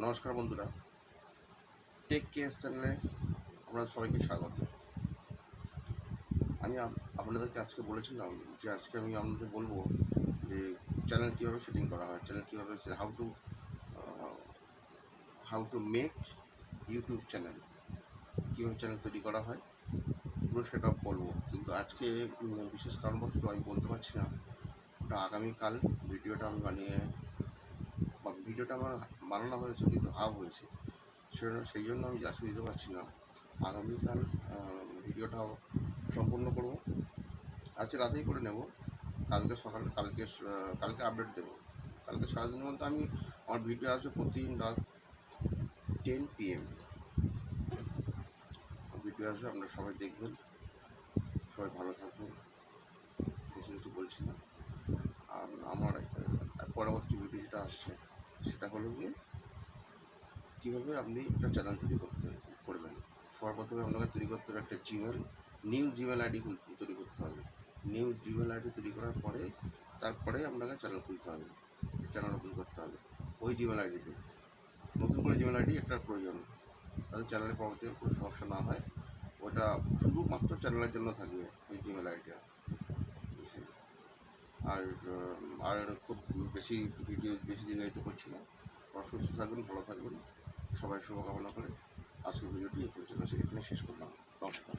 নমস্কার বন্ধুরা, take KS চ্যানেলে আপনারা সবাইকে স্বাগত। আমি আপনাদেরকে আজকে বলেছিলাম যে আজকে আমি আপনাদের বলবো যে চ্যানেল কীভাবে সেটিং করা হয়, চ্যানেল কীভাবে how to make YouTube channel, কীভাবে চ্যানেল তৈরি করা হয় পুরো সেটা বলবো। কিন্তু আজকে বিশেষ কারণবশত আমি বলতে পারছি না। ওটা আগামীকাল ভিডিওটা আমি ভিডিওটা আমার বানানো হয়েছে কিন্তু হাফ হয়েছে, সেই জন্য আমি আজকে দিতে পারছি না। আগামীকাল ভিডিওটা সম্পূর্ণ করব। আজকে রাতেই করে নেব, কালকে সকালে কালকে আপডেট দেবো। কালকে সারাদিনের মধ্যে আমার ভিডিও আসবে প্রতিদিন রাত 10 PM ভিডিও আসবে। আপনারা সবাই দেখবেন, সবাই ভালো থাকবেন। বেশি কিছু বলছি না। আর আমার পরবর্তী ভিডিও যেটা আসছে সেটা হলো গিয়ে কীভাবে আপনি একটা চ্যানেল তৈরি করবেন। সবার প্রথমে আপনাকে তৈরি করতে হবে একটা নিউ জিমেল আইডি তৈরি করতে হবে। নিউ জিমেল আইডি তৈরি করার পরে তারপরে আপনাকে চ্যানেল খুলতে হবে, চ্যানেল ওপেন করতে হবে ওই জিমেল আইডিতে। নতুন করে জিমেল আইডি একটা প্রয়োজন, তাতে চ্যানেলের পরবর্তীতে কোনো সমস্যা না হয়। ওটা শুধুমাত্র চ্যানেলের জন্য থাকবে ওই জিমেল আইডিটা। আর খুব বেশি দীর্ঘায়িত করছি না। সুস্থ থাকবেন, ভালো থাকবেন, সবাই শুভকামনা করে আজকের ভিডিওটি এখানে শেষ করলাম। নমস্কার।